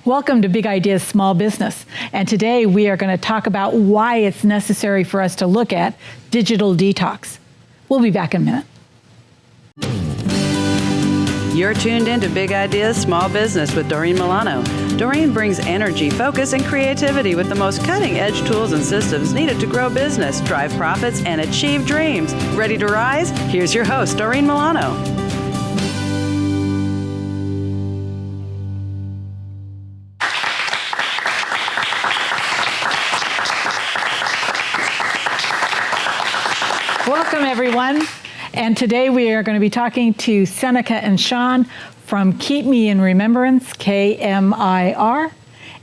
Welcome to Big Ideas Small Business. And today we are going to talk about why it's necessary for us to look at digital detox. We'll be back in a minute. You're tuned in to Big Ideas Small Business with Doreen Milano. Doreen brings energy, focus, and creativity with the most cutting-edge tools and systems needed to grow business, drive profits, and achieve dreams. Ready to rise? Here's your host, Doreen Milano. Welcome, everyone. And today we are going to be talking to Seneca and Sean from Me In Remembrance, KMIR.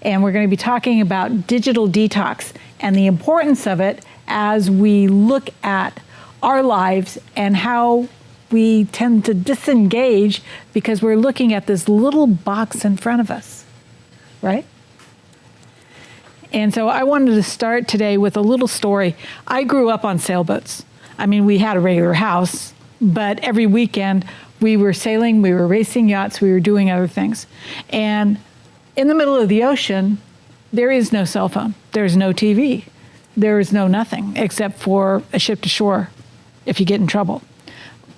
And we're going to be talking about digital detox and the importance of it as we look at our lives and how we tend to disengage because we're looking at this little box in front of us, right? And so I wanted to start today with a little story. I grew up on sailboats. I mean, we had a regular house, but every weekend we were sailing, we were racing yachts, we were doing other things. And in the middle of the ocean, there is no cell phone, there's no TV, there is no nothing except for a ship to shore if you get in trouble.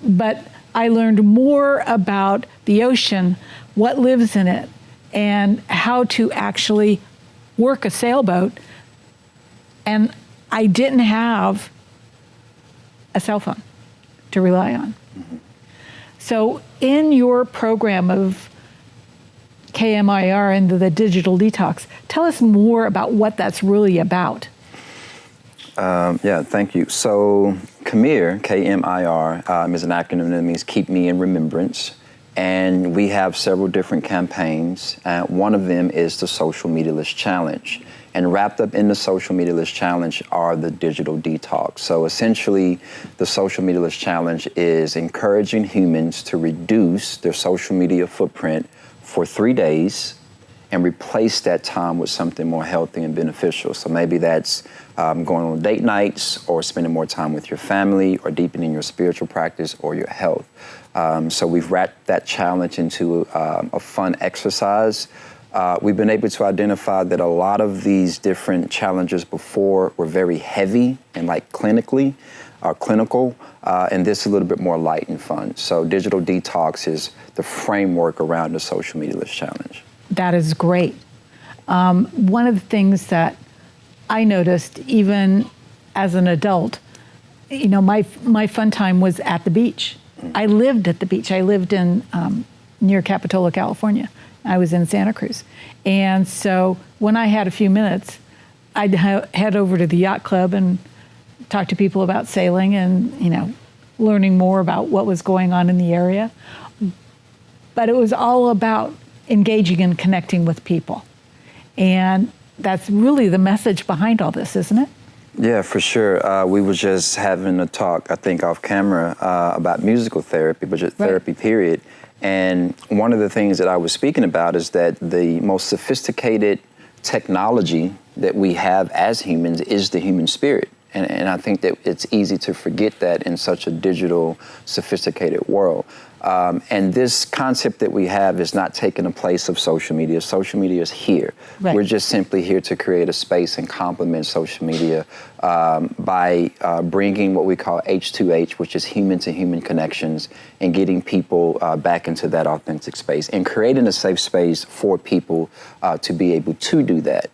But I learned more about the ocean, what lives in it, and how to actually work a sailboat. And I didn't have a cell phone to rely on. Mm-hmm. So in your program of KMIR and the digital detox, tell us more about what that's really about. Yeah, thank you. So KMIR, KMIR, is an acronym that means Keep Me In Remembrance. And we have several different campaigns. One of them is the Social Media List Challenge. And wrapped up in the Social Media List Challenge are the digital detox. So essentially, the Social Media List Challenge is encouraging humans to reduce their social media footprint for 3 days and replace that time with something more healthy and beneficial. So maybe that's going on date nights or spending more time with your family or deepening your spiritual practice or your health. So we've wrapped that challenge into a fun exercise. We've been able to identify that a lot of these different challenges before were very heavy and like clinical, and this is a little bit more light and fun. So digital detox is the framework around the Social Media List Challenge. That is great. One of the things that I noticed even as an adult, you know, my fun time was at the beach. Mm-hmm. I lived at the beach. I lived in near Capitola, California. I was in Santa Cruz. And so when I had a few minutes, I'd head over to the yacht club and talk to people about sailing and, you know, learning more about what was going on in the area. But it was all about engaging and connecting with people. And that's really the message behind all this, isn't it? Yeah, for sure. We were just having a talk, I think off camera, about musical therapy, but just therapy period. And one of the things that I was speaking about is that the most sophisticated technology that we have as humans is the human spirit. And I think that it's easy to forget that in such a digital, sophisticated world. And this concept that we have is not taking the place of social media. Social media is here. Right. We're just simply here to create a space and complement social media by bringing what we call H2H, which is human-to-human connections, and getting people back into that authentic space and creating a safe space for people to be able to do that.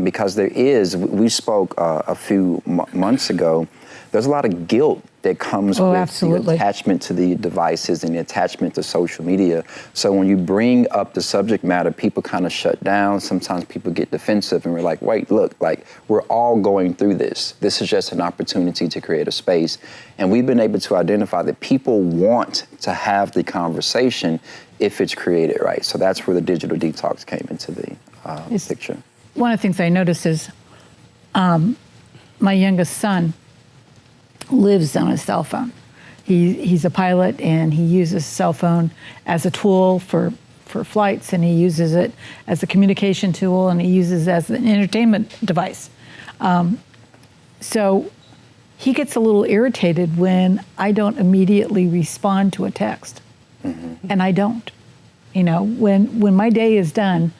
Because we spoke a few months ago, there's a lot of guilt that comes with the attachment to the devices and the attachment to social media. So when you bring up the subject matter, people kind of shut down. Sometimes people get defensive and we're like, wait, look, like we're all going through this. This is just an opportunity to create a space. And we've been able to identify that people want to have the conversation if it's created right. So that's where the digital detox came into the picture. One of the things I noticed is my youngest son lives on his cell phone. He's a pilot and he uses his cell phone as a tool for flights, and he uses it as a communication tool, and he uses it as an entertainment device. So he gets a little irritated when I don't immediately respond to a text. Mm-hmm. And I don't. You know, when my day is done,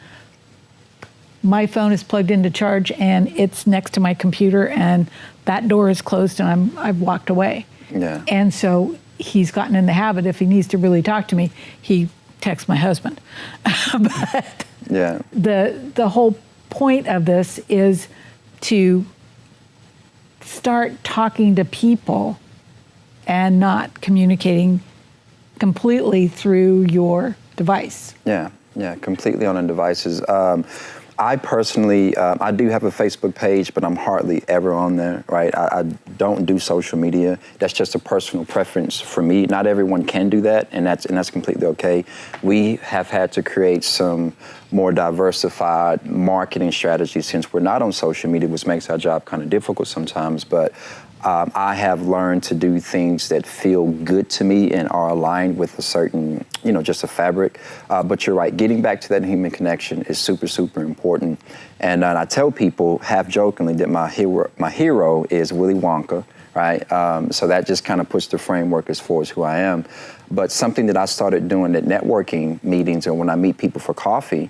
my phone is plugged into charge and it's next to my computer and that door is closed and I've walked away. Yeah. And so he's gotten in the habit, if he needs to really talk to me, he texts my husband. But Yeah. the whole point of this is to start talking to people and not communicating completely through your device. Yeah, completely on devices. I personally, I do have a Facebook page, but I'm hardly ever on there, right? I don't do social media. That's just a personal preference for me. Not everyone can do that, and that's completely okay. We have had to create some more diversified marketing strategies since we're not on social media, which makes our job kind of difficult sometimes, but I have learned to do things that feel good to me and are aligned with a certain, just a fabric. But you're right, getting back to that human connection is super, super important. And I tell people, half jokingly, that my hero is Willy Wonka, right? So that just kind of puts the framework as far as who I am. But something that I started doing at networking meetings or when I meet people for coffee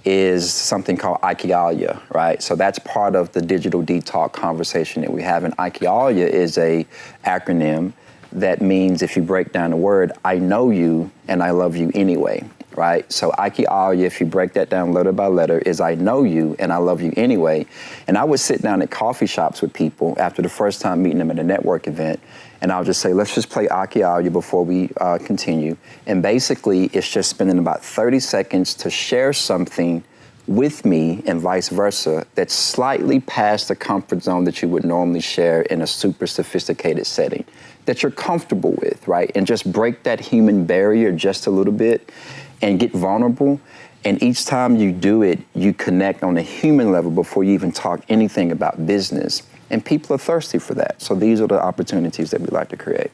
is something called Aikialia, right? So that's part of the digital detox conversation that we have. And Aikialia is a acronym that means, if you break down the word, I know you and I love you anyway, right? So Aikialia, if you break that down letter by letter, is I know you and I love you anyway. And I would sit down at coffee shops with people after the first time meeting them at a network event, and I'll just say, let's just play Aikialia before we continue. And basically, it's just spending about 30 seconds to share something with me and vice versa that's slightly past the comfort zone that you would normally share in a super sophisticated setting that you're comfortable with, right? And just break that human barrier just a little bit and get vulnerable. And each time you do it, you connect on a human level before you even talk anything about business. And people are thirsty for that. So these are the opportunities that we like to create.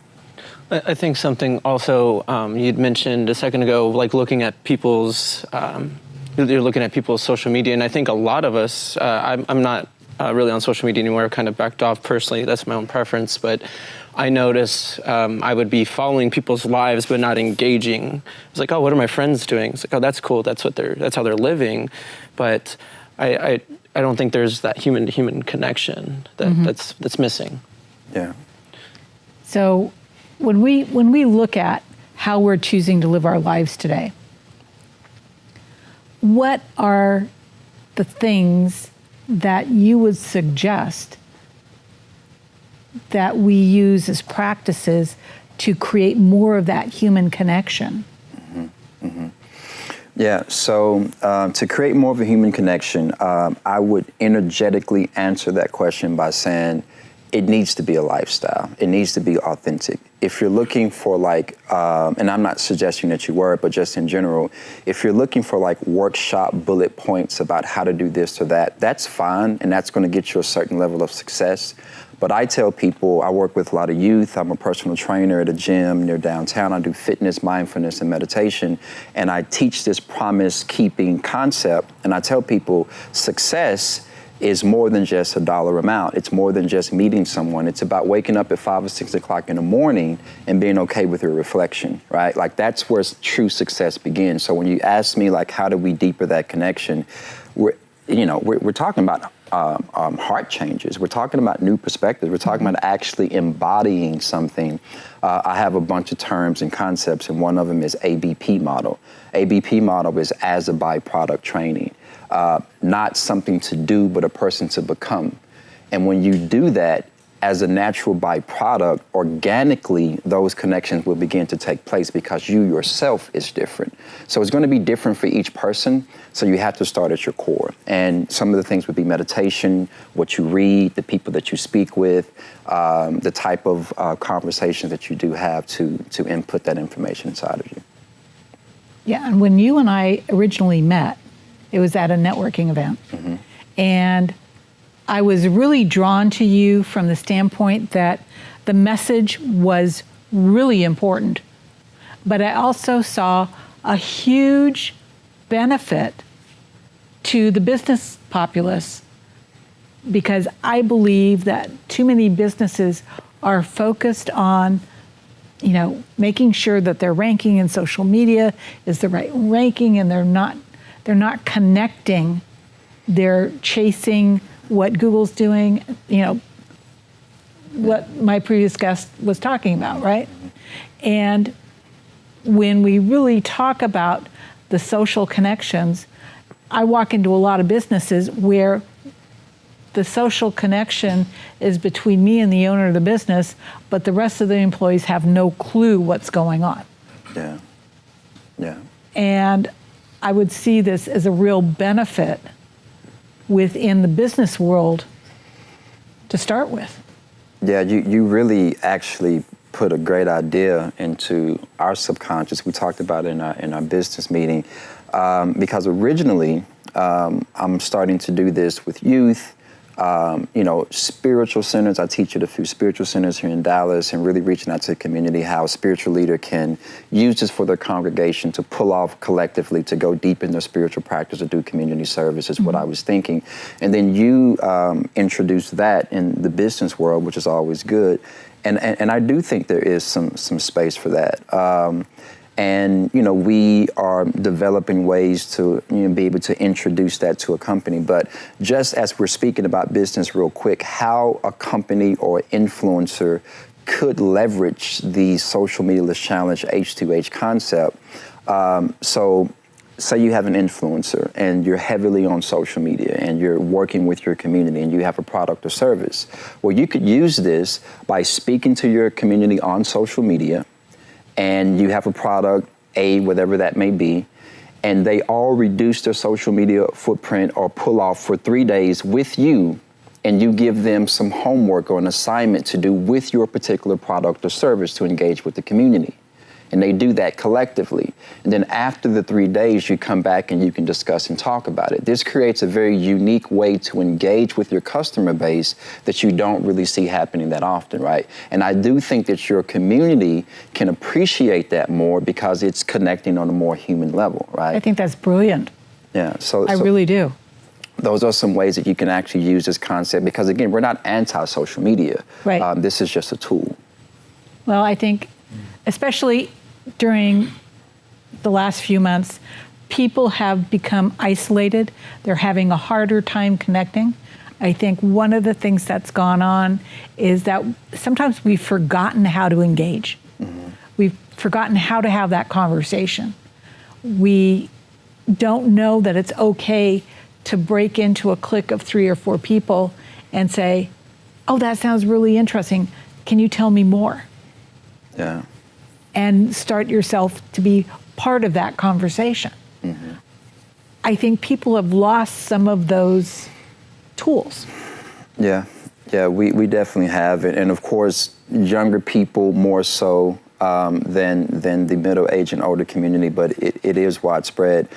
I think something also you'd mentioned a second ago, like looking at people's, you're looking at people's social media. And I think a lot of us, I'm not really on social media anymore, kind of backed off personally. That's my own preference. But I notice I would be following people's lives, but not engaging. It's like, oh, what are my friends doing? It's like, oh, that's cool. That's how they're living. But I don't think there's that human-to-human connection that's missing. Yeah. So when we look at how we're choosing to live our lives today, what are the things that you would suggest that we use as practices to create more of that human connection? Yeah, so to create more of a human connection, I would energetically answer that question by saying it needs to be a lifestyle. It needs to be authentic. If you're looking for and I'm not suggesting that you were, but just in general, if you're looking for workshop bullet points about how to do this or that, that's fine, and that's going to get you a certain level of success. But I tell people, I work with a lot of youth. I'm a personal trainer at a gym near downtown. I do fitness, mindfulness, and meditation. And I teach this promise-keeping concept. And I tell people success is more than just a dollar amount. It's more than just meeting someone. It's about waking up at 5 or 6 o'clock in the morning and being okay with your reflection, right? That's where true success begins. So when you ask me, how do we deepen that connection, we're talking about heart changes. We're talking about new perspectives. We're talking about actually embodying something. I have a bunch of terms and concepts, and one of them is ABP model. ABP model is as a byproduct training, not something to do, but a person to become. And when you do that, as a natural byproduct, organically, those connections will begin to take place because you yourself is different. So it's going to be different for each person, so you have to start at your core. And some of the things would be meditation, what you read, the people that you speak with, the type of conversations that you do have to input that information inside of you. Yeah, and when you and I originally met, it was at a networking event. Mm-hmm. And I was really drawn to you from the standpoint that the message was really important, but I also saw a huge benefit to the business populace, because I believe that too many businesses are focused on, making sure that their ranking in social media is the right ranking, and they're not connecting They're chasing what Google's doing, what my previous guest was talking about, right? And when we really talk about the social connections, I walk into a lot of businesses where the social connection is between me and the owner of the business, but the rest of the employees have no clue what's going on. Yeah. Yeah. And I would see this as a real benefit within the business world to start with. Yeah, you really actually put a great idea into our subconscious. We talked about it in our business meeting, because originally I'm starting to do this with youth. Spiritual centers. I teach at a few spiritual centers here in Dallas, and really reaching out to the community, how a spiritual leader can use this for their congregation to pull off collectively to go deep in their spiritual practice or do community service is what I was thinking. And then you introduced that in the business world, which is always good. And I do think there is some space for that. And we are developing ways to be able to introduce that to a company. But just as we're speaking about business real quick, how a company or influencer could leverage the social medialess challenge H2H concept. So say you have an influencer and you're heavily on social media and you're working with your community and you have a product or service. Well, you could use this by speaking to your community on social media, and you have a product, whatever that may be, and they all reduce their social media footprint or pull off for 3 days with you, and you give them some homework or an assignment to do with your particular product or service to engage with the community. And they do that collectively. And then after the 3 days, you come back and you can discuss and talk about it. This creates a very unique way to engage with your customer base that you don't really see happening that often, right? And I do think that your community can appreciate that more because it's connecting on a more human level, right? I think that's brilliant. Yeah, so I really do. Those are some ways that you can actually use this concept because, again, we're not anti-social media. Right. This is just a tool. Well, I think especially during the last few months, people have become isolated. They're having a harder time connecting. I think one of the things that's gone on is that sometimes we've forgotten how to engage. Mm-hmm. We've forgotten how to have that conversation. We don't know that it's okay to break into a clique of 3 or 4 people and say, oh, that sounds really interesting. Can you tell me more? Yeah. And start yourself to be part of that conversation. Mm-hmm. I think people have lost some of those tools. Yeah, we definitely have it. And of course, younger people more so than the middle-aged and older community, but it is widespread.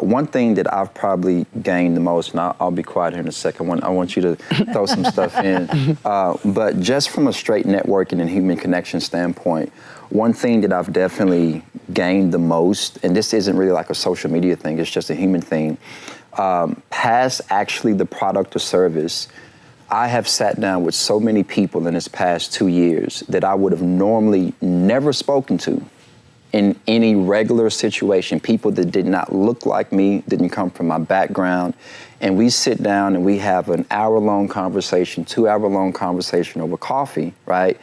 One thing that I've probably gained the most, and I'll be quiet here in a second, I want you to throw some stuff in, but just from a straight networking and human connection standpoint, one thing that I've definitely gained the most, and this isn't really like a social media thing, it's just a human thing, past actually the product or service, I have sat down with so many people in this past 2 years that I would have normally never spoken to in any regular situation, people that did not look like me, didn't come from my background, and we sit down and we have an hour-long conversation, 2-hour-long conversation over coffee, right?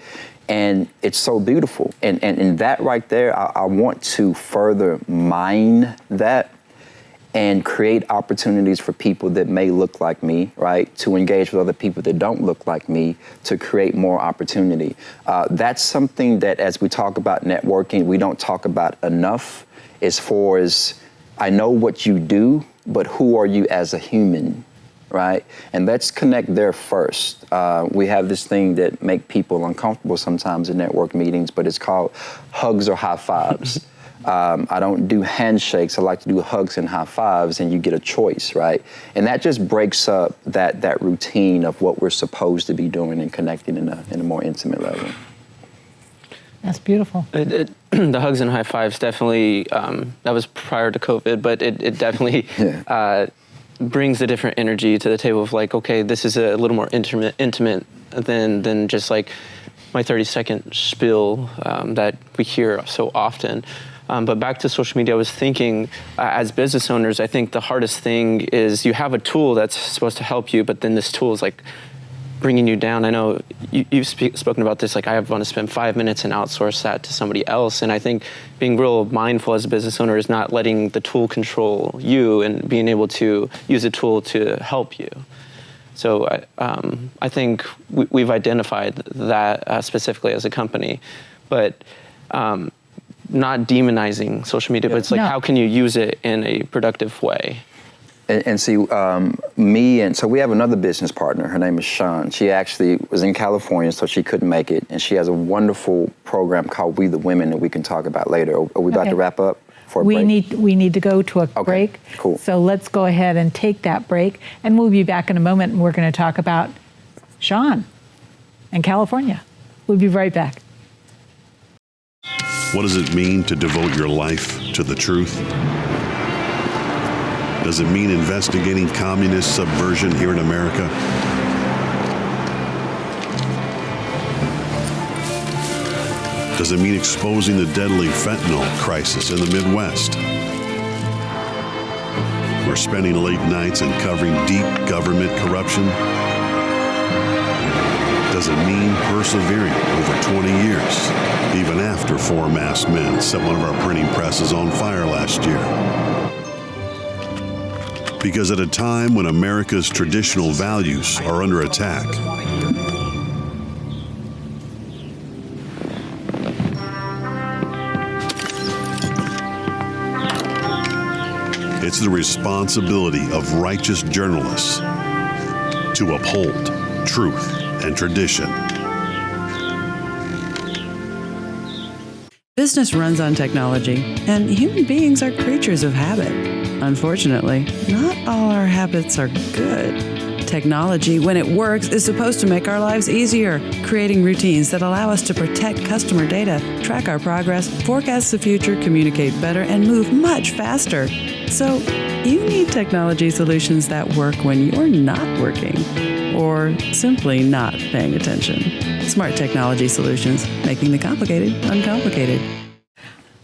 And it's so beautiful. And that right there, I want to further mine that and create opportunities for people that may look like me, right, to engage with other people that don't look like me, to create more opportunity. That's something that, as we talk about networking, we don't talk about enough as far as, I know what you do, but who are you as a human, right? And let's connect there first. We have this thing that make people uncomfortable sometimes in network meetings, but it's called hugs or high fives. I don't do handshakes. I like to do hugs and high fives, and you get a choice, right? And that just breaks up that routine of what we're supposed to be doing and connecting in a more intimate level. That's beautiful. The hugs and high fives definitely, that was prior to COVID, but it definitely brings a different energy to the table of like, okay, this is a little more intimate than just like my 30-second spiel that we hear so often. But back to social media, I was thinking, as business owners, I think the hardest thing is you have a tool that's supposed to help you, but then this tool is like bringing you down. I know you've spoken about this, like I want to spend 5 minutes and outsource that to somebody else. And I think being real mindful as a business owner is not letting the tool control you and being able to use the tool to help you. So I think we've identified that specifically as a company, but not demonizing social media, but it's like, how can you use it in a productive way? And see, so we have another business partner. Her name is Sean. She actually was in California, so she couldn't make it. And she has a wonderful program called We the Women that we can talk about later. Are we about to wrap up for a break? We need to go to a break. Cool. So let's go ahead and take that break. And we'll be back in a moment, and we're going to talk about Sean and California. We'll be right back. What does it mean to devote your life to the truth? Does it mean investigating communist subversion here in America? Does it mean exposing the deadly fentanyl crisis in the Midwest? Or spending late nights and covering deep government corruption? Does it mean persevering over 20 years, even after 4 masked men set one of our printing presses on fire last year? Because at a time when America's traditional values are under attack, it's the responsibility of righteous journalists to uphold truth and tradition. Business runs on technology, and human beings are creatures of habit. Unfortunately, not all our habits are good. Technology, when it works, is supposed to make our lives easier, creating routines that allow us to protect customer data, track our progress, forecast the future, communicate better, and move much faster. So, you need technology solutions that work when you're not working, or simply not paying attention. Smart technology solutions, making the complicated uncomplicated.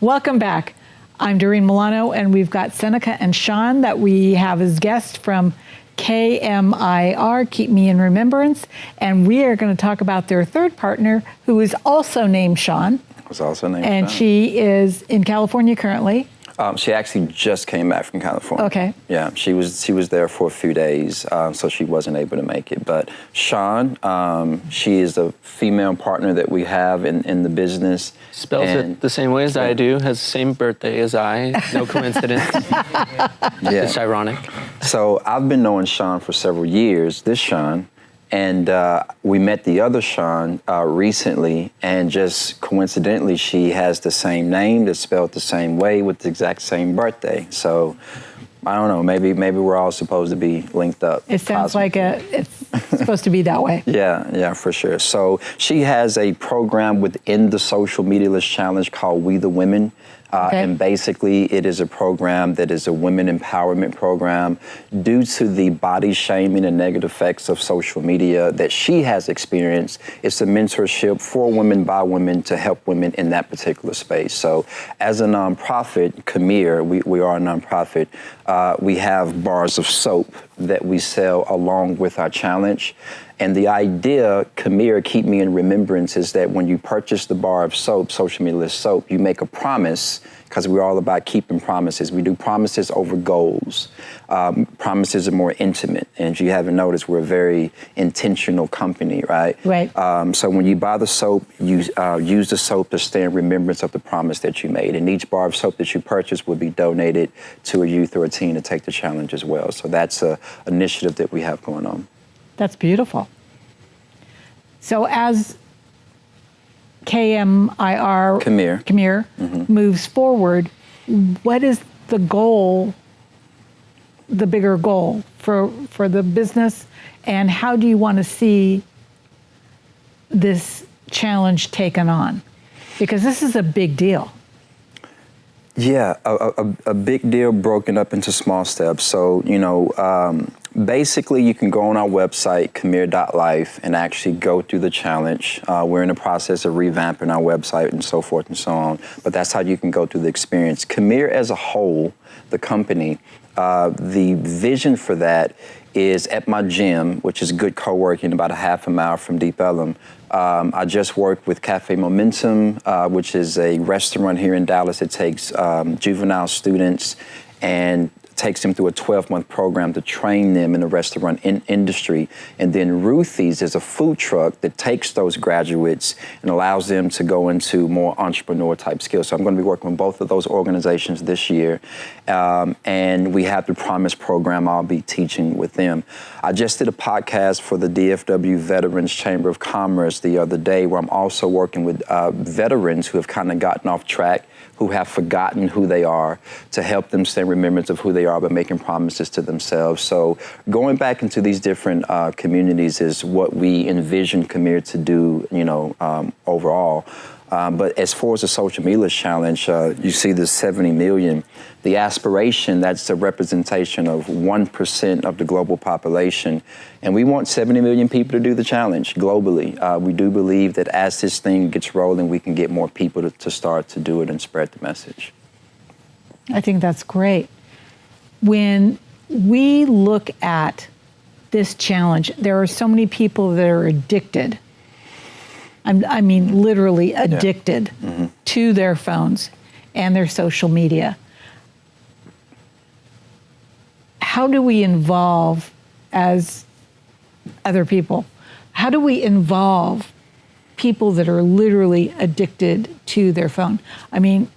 Welcome back. I'm Doreen Milano, and we've got Seneca and Sean that we have as guests from KMIR, Keep Me In Remembrance, and we are going to talk about their third partner, who is also named Sean. And she is in California currently. She actually just came back from California. Okay. Yeah, she was there for a few days, so she wasn't able to make it. But Sean, she is a female partner that we have in the business. Spells it the same way as I do, has the same birthday as I, no coincidence. It's ironic. So I've been knowing Sean for several years, this Sean, and we met the other Sean recently, and just coincidentally, she has the same name that's spelled the same way with the exact same birthday. So I don't know, maybe we're all supposed to be linked up. It sounds like it's supposed to be that way. Yeah, for sure. So she has a program within the Social Media List Challenge called We the Women. And basically, it is a program that is a women empowerment program due to the body shaming and negative effects of social media that she has experienced. It's a mentorship for women by women to help women in that particular space. So as a nonprofit, KMIR, we are a nonprofit, we have bars of soap that we sell along with our challenge. And the idea, KMIR, Keep Me In Remembrance, is that when you purchase the bar of soap, Social Media List soap, you make a promise, because we're all about keeping promises. We do promises over goals. Promises are more intimate. And if you haven't noticed, we're a very intentional company, right? Right. So when you buy the soap, you use the soap to stay in remembrance of the promise that you made. And each bar of soap that you purchase will be donated to a youth or a teen to take the challenge as well. So that's an initiative that we have going on. That's beautiful. So as KMIR moves forward, what is the goal, the bigger goal for the business, and how do you want to see this challenge taken on? Because this is a big deal. Yeah, a big deal broken up into small steps. So, Basically, you can go on our website, KMIR.life, and actually go through the challenge. We're in the process of revamping our website and so forth and so on, but that's how you can go through the experience. KMIR as a whole, the company, the vision for that is at my gym, which is good co-working about a half a mile from Deep Ellum. I just worked with Cafe Momentum, which is a restaurant here in Dallas that takes juvenile students and takes them through a 12-month program to train them in the restaurant industry. And then Ruthie's is a food truck that takes those graduates and allows them to go into more entrepreneur type skills. So I'm going to be working with both of those organizations this year. And we have the Promise program I'll be teaching with them. I just did a podcast for the DFW Veterans Chamber of Commerce the other day, where I'm also working with veterans who have kind of gotten off track, who have forgotten who they are, to help them stay in remembrance of who they are by making promises to themselves. So going back into these different communities is what we envision KMIR to do, overall. But as far as the social media challenge, you see the 70 million. The aspiration, that's a representation of 1% of the global population. And we want 70 million people to do the challenge globally. We do believe that as this thing gets rolling, we can get more people to start to do it and spread the message. I think that's great. When we look at this challenge, there are so many people that are addicted. I mean, literally addicted to their phones and their social media. How do we involve as other people? How do we involve people that are literally addicted to their phone? I mean,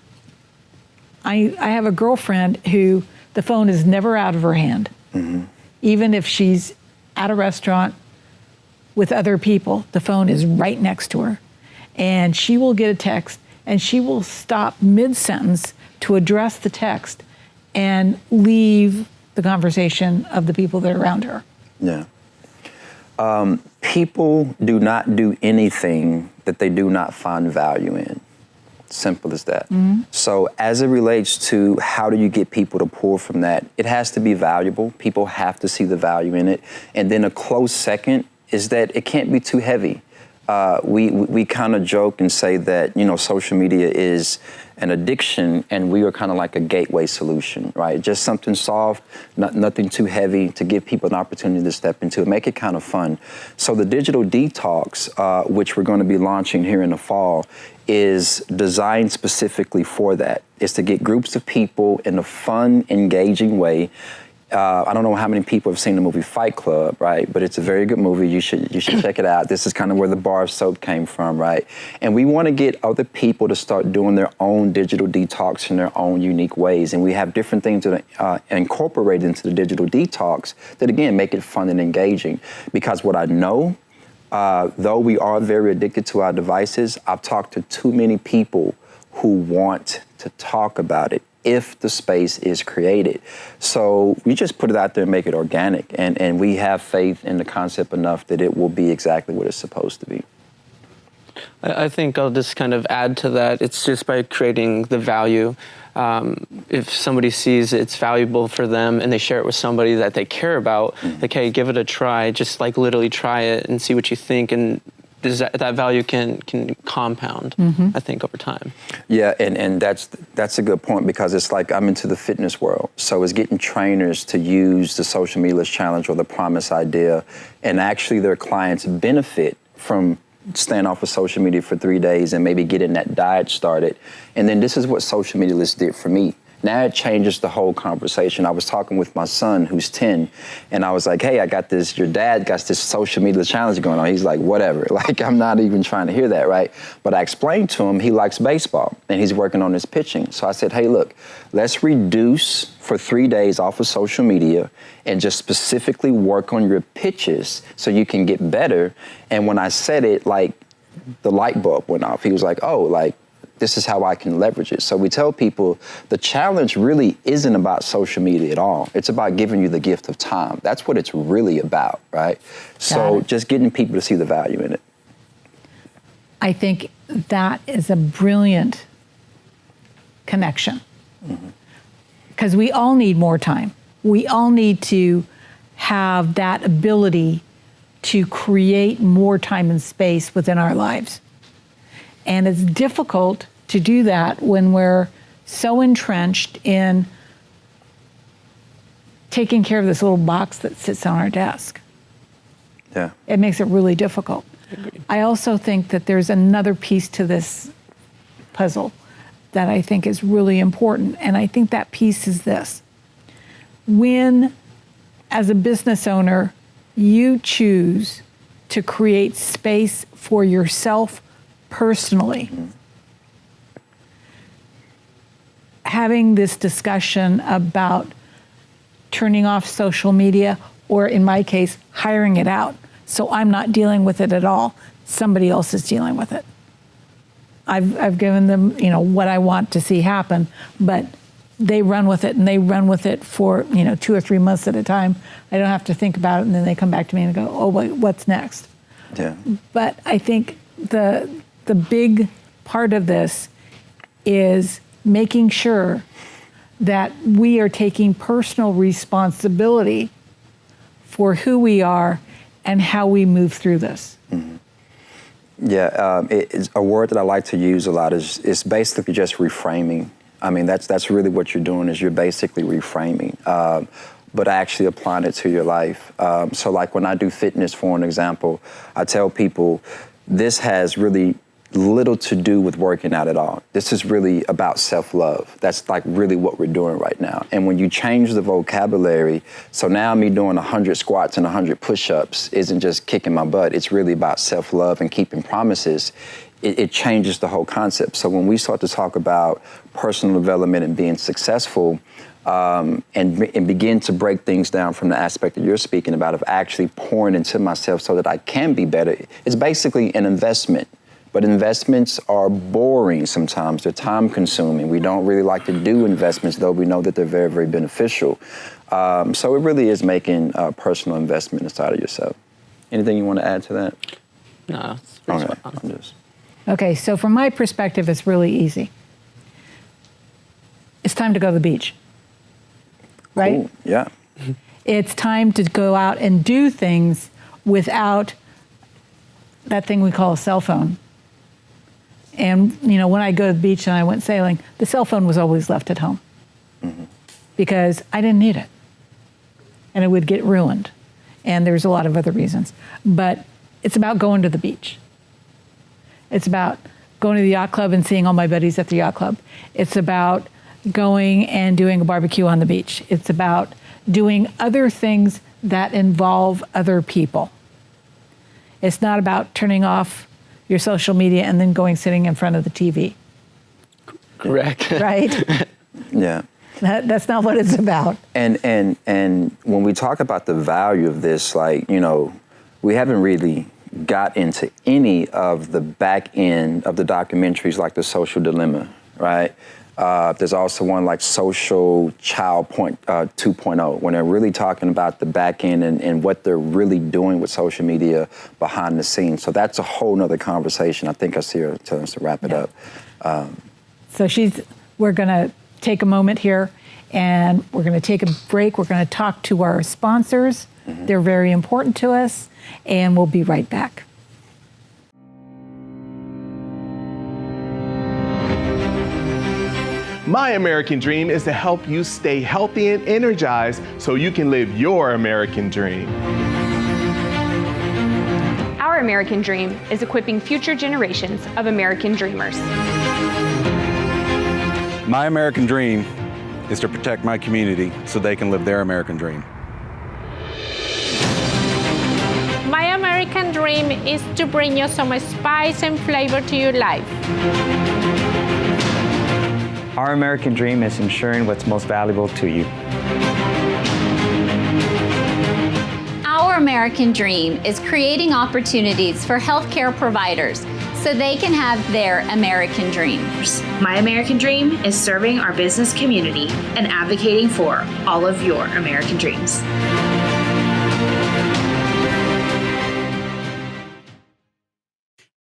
I have a girlfriend who the phone is never out of her hand. Even if she's at a restaurant with other people, the phone is right next to her. And she will get a text and she will stop mid-sentence to address the text and leave the conversation of the people that are around her. Yeah. People do not do anything that they do not find value in. Simple as that. So as it relates to how do you get people to pull from that, it has to be valuable. People have to see the value in it. And then a close second is that it can't be too heavy. We kind of joke and say that, social media is an addiction and we are kind of like a gateway solution, right? Just something soft, nothing too heavy, to give people an opportunity to step into it, make it kind of fun. So the digital detox, which we're going to be launching here in the fall, is designed specifically for that. It's to get groups of people in a fun, engaging way. I don't know how many people have seen the movie Fight Club, right? But it's a very good movie. You should check it out. This is kind of where the bar of soap came from, right? And we want to get other people to start doing their own digital detox in their own unique ways. And we have different things that are incorporated into the digital detox that, again, make it fun and engaging. Because what I know, though we are very addicted to our devices, I've talked to too many people who want to talk about it if the space is created. So we just put it out there and make it organic. And we have faith in the concept enough that it will be exactly what it's supposed to be. I think I'll just kind of add to that. It's just by creating the value. If somebody sees it's valuable for them and they share it with somebody that they care about, like, hey, give it a try. Just like literally try it and see what you think. And that value can compound, I think, over time. Yeah, and that's a good point, because it's like I'm into the fitness world. So it's getting trainers to use the social media challenge or the promise idea, and actually their clients benefit from staying off of social media for 3 days and maybe getting that diet started. And then this is what social media did for me. Now it changes the whole conversation. I was talking with my son, who's 10, and I was like, hey, I got this, your dad got this social media challenge going on. He's like, whatever. Like, I'm not even trying to hear that, right? But I explained to him he likes baseball, and he's working on his pitching. So I said, hey, look, let's reduce for 3 days off of social media and just specifically work on your pitches so you can get better. And when I said it, like, the light bulb went off. He was like, oh, like, this is how I can leverage it. So we tell people the challenge really isn't about social media at all. It's about giving you the gift of time. That's what it's really about, right? So just getting people to see the value in it. I think that is a brilliant connection. Because we all need more time. We all need to have that ability to create more time and space within our lives. And it's difficult to do that when we're so entrenched in taking care of this little box that sits on our desk. Yeah. It makes it really difficult. I also think that there's another piece to this puzzle that I think is really important, and I think that piece is this. When, as a business owner, you choose to create space for yourself personally, having this discussion about turning off social media, or in my case, hiring it out, so I'm not dealing with it at all. Somebody else is dealing with it. I've given them, what I want to see happen, but they run with it, and they run with it for 2 or 3 months at a time. I don't have to think about it, and then they come back to me and go, "Oh, what's next?" Yeah. But I think the big part of this is making sure that we are taking personal responsibility for who we are and how we move through this. Mm-hmm. Yeah, it's a word that I like to use a lot is basically just reframing. I mean, that's really what you're doing, is you're basically reframing, but actually applying it to your life. So like when I do fitness, for an example, I tell people this has really little to do with working out at all. This is really about self-love. That's like really what we're doing right now. And when you change the vocabulary, so now me doing 100 squats and 100 push-ups isn't just kicking my butt. It's really about self-love and keeping promises. It changes the whole concept. So when we start to talk about personal development and being successful, and begin to break things down from the aspect that you're speaking about of actually pouring into myself so that I can be better, it's basically an investment. But investments are boring sometimes. They're time consuming. We don't really like to do investments, though we know that they're very, very beneficial. So it really is making a personal investment inside of yourself. Anything you want to add to that? No, it's pretty spot on. Okay, so from my perspective, it's really easy. It's time to go to the beach, right? Cool. Yeah. It's time to go out and do things without that thing we call a cell phone. And, when I go to the beach and I went sailing, the cell phone was always left at home because I didn't need it. And it would get ruined. And there's a lot of other reasons. But it's about going to the beach. It's about going to the yacht club and seeing all my buddies at the yacht club. It's about going and doing a barbecue on the beach. It's about doing other things that involve other people. It's not about turning off your social media and then sitting in front of the TV. Correct. Right? Yeah. That's not what it's about. And when we talk about the value of this, we haven't really got into any of the back end of the documentaries like The Social Dilemma, right? There's also one like Social Child 2.0, when they're really talking about the back end and what they're really doing with social media behind the scenes. So that's a whole nother conversation. I think I see her telling us to wrap it up. So we're going to take a moment here and we're going to take a break. We're going to talk to our sponsors. Mm-hmm. They're very important to us, and we'll be right back. My American dream is to help you stay healthy and energized so you can live your American dream. Our American dream is equipping future generations of American dreamers. My American dream is to protect my community so they can live their American dream. My American dream is to bring you some spice and flavor to your life. Our American dream is ensuring what's most valuable to you. Our American dream is creating opportunities for healthcare providers so they can have their American dreams. My American dream is serving our business community and advocating for all of your American dreams.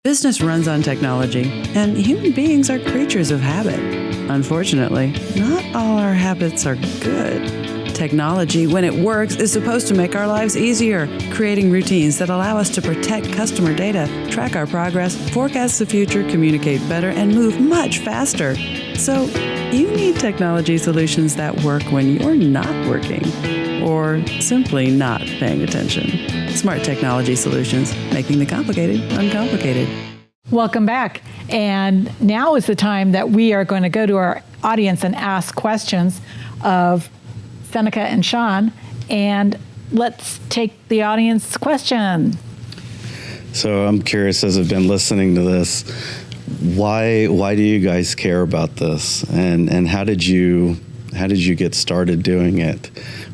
Business runs on technology, and human beings are creatures of habit. Unfortunately, not all our habits are good. Technology, when it works, is supposed to make our lives easier, creating routines that allow us to protect customer data, track our progress, forecast the future, communicate better, and move much faster. So, you need technology solutions that work when you're not working or simply not paying attention. Smart technology solutions, making the complicated uncomplicated. Welcome back. And now is the time that we are going to go to our audience and ask questions of Seneca and Sean. And let's take the audience question. So I'm curious, as I've been listening to this, why do you guys care about this? And how did you get started doing it?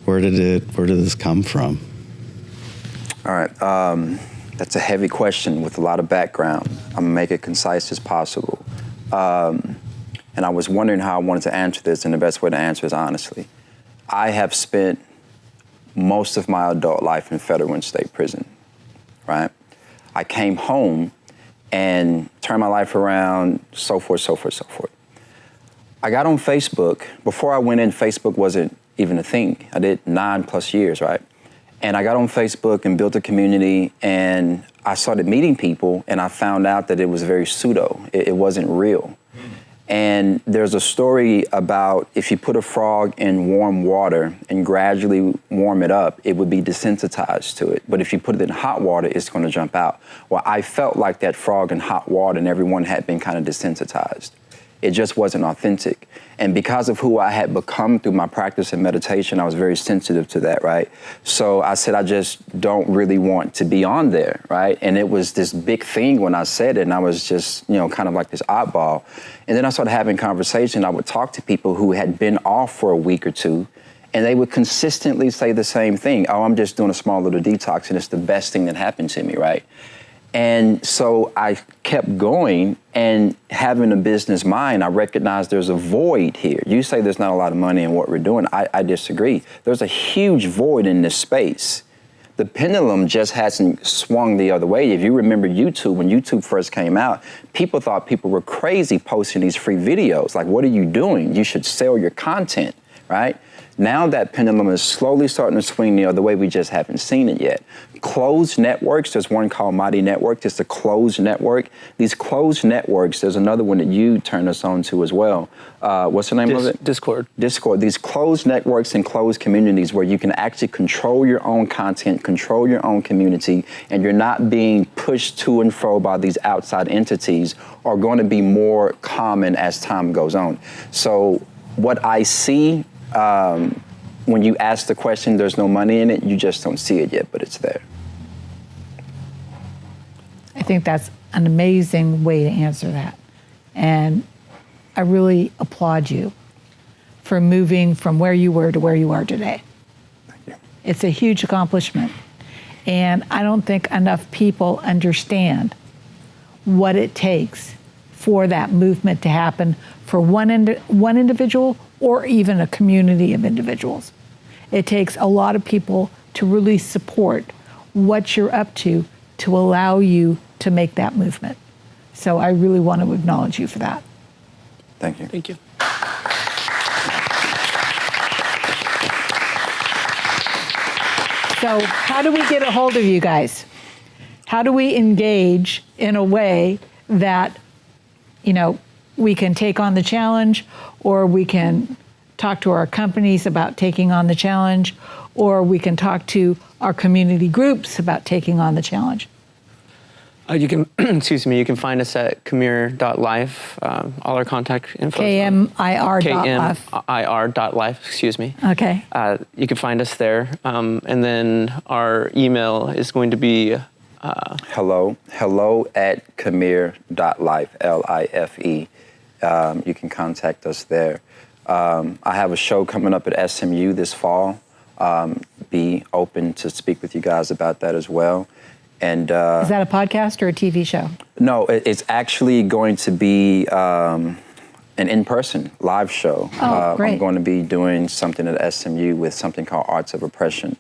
Where did this come from? All right. That's a heavy question with a lot of background. I'm gonna make it concise as possible. And I was wondering how I wanted to answer this, and the best way to answer is honestly. I have spent most of my adult life in federal and state prison, right? I came home and turned my life around, so forth, so forth, so forth. I got on Facebook. Before I went in, Facebook wasn't even a thing. I did 9+ years, right? And I got on Facebook and built a community, and I started meeting people, and I found out that it was very pseudo. It wasn't real. And there's a story about if you put a frog in warm water and gradually warm it up, it would be desensitized to it. But if you put it in hot water, it's going to jump out. Well, I felt like that frog in hot water, and everyone had been kind of desensitized. It just wasn't authentic. And because of who I had become through my practice in meditation, I was very sensitive to that, right? So I said, I just don't really want to be on there, right? And it was this big thing when I said it, and I was just, kind of like this oddball. And then I started having conversation. I would talk to people who had been off for a week or two, and they would consistently say the same thing. Oh, I'm just doing a small little detox, and it's the best thing that happened to me, right? And so I kept going, and having a business mind, I recognized there's a void here. You say there's not a lot of money in what we're doing. I disagree. There's a huge void in this space. The pendulum just hasn't swung the other way. If you remember YouTube, when YouTube first came out, people thought people were crazy posting these free videos. Like, what are you doing? You should sell your content, right? Now that pendulum is slowly starting to swing the other way. We just haven't seen it yet. Closed networks, there's one called Mighty Network. It's a closed network. These closed networks, there's another one that you turned us on to as well. What's the name of it? Discord. Discord. These closed networks and closed communities where you can actually control your own content, control your own community, and you're not being pushed to and fro by these outside entities, are going to be more common as time goes on. So what I see, when you ask the question, there's no money in it, you just don't see it yet, but it's there. I think that's an amazing way to answer that. And I really applaud you for moving from where you were to where you are today. Thank you. It's a huge accomplishment. And I don't think enough people understand what it takes for that movement to happen for one individual or even a community of individuals. It takes a lot of people to really support what you're up to allow you to make that movement. So I really want to acknowledge you for that. Thank you. Thank you. So how do we get a hold of you guys? How do we engage in a way that, we can take on the challenge, or we can talk to our companies about taking on the challenge, or we can talk to our community groups about taking on the challenge? You can, you can find us at KMIR.life. All our contact info. KMIR.life. KMIR.life, Okay. You can find us there. And then our email is going to be hello at KMIR.life, LIFE. You can contact us there. I have a show coming up at SMU this fall. Be open to speak with you guys about that as well. And is that a podcast or a TV show? No, it's actually going to be an in-person live show. Oh, great. I'm going to be doing something at SMU with something called Arts of Oppression.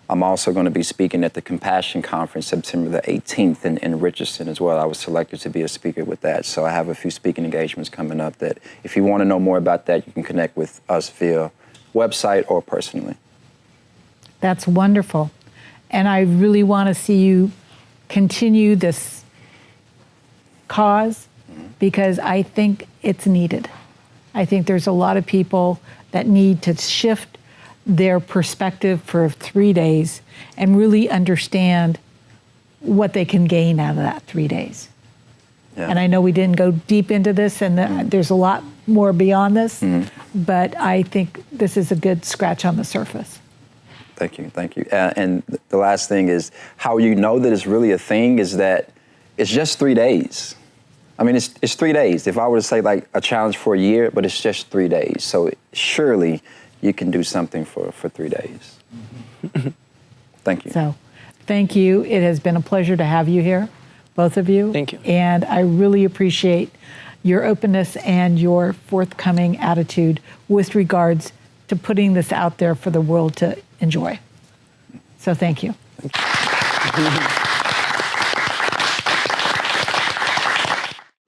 I'm also going to be speaking at the Compassion Conference September the 18th in Richardson as well. I was selected to be a speaker with that. So I have a few speaking engagements coming up that if you want to know more about that, you can connect with us via website or personally. That's wonderful. And I really want to see you continue this cause because I think it's needed. I think there's a lot of people that need to shift their perspective for 3 days and really understand what they can gain out of that 3 days. Yeah. And I know we didn't go deep into this, and there's a lot more beyond this, but I think this is a good scratch on the surface. Thank you, thank you. And the last thing is how you know that it's really a thing is that it's just 3 days. I mean, it's 3 days. If I were to say like a challenge for a year, but it's just 3 days. So surely you can do something for 3 days. Thank you. So thank you. It has been a pleasure to have you here, both of you. Thank you. And I really appreciate your openness and your forthcoming attitude with regards to putting this out there for the world to enjoy. So thank you.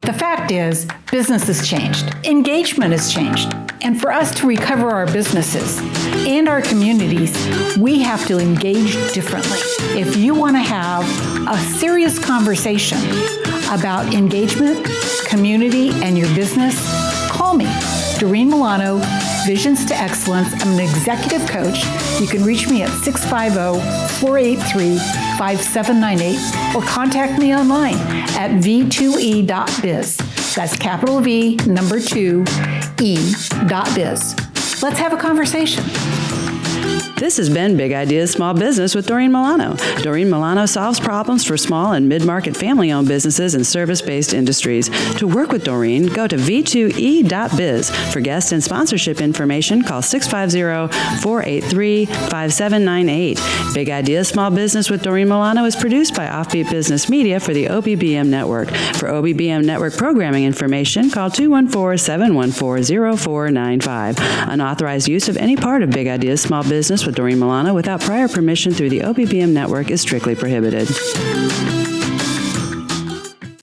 The fact is, business has changed. Engagement has changed. And for us to recover our businesses and our communities, we have to engage differently. If you want to have a serious conversation about engagement, community, and your business, call me, Doreen Milano, Visions to Excellence. I'm an executive coach. You can reach me at 650-483-5798 or contact me online at v2e.biz. That's capital V, number 2, E.biz. Let's have a conversation. This has been Big Ideas Small Business with Doreen Milano. Doreen Milano solves problems for small and mid-market family-owned businesses and service-based industries. To work with Doreen, go to v2e.biz. For guest and sponsorship information, call 650-483-5798. Big Ideas Small Business with Doreen Milano is produced by Offbeat Business Media for the OBBM Network. For OBBM Network programming information, call 214-714-0495. Unauthorized use of any part of Big Ideas Small Business with Doreen Milano without prior permission through the OBBM network is strictly prohibited.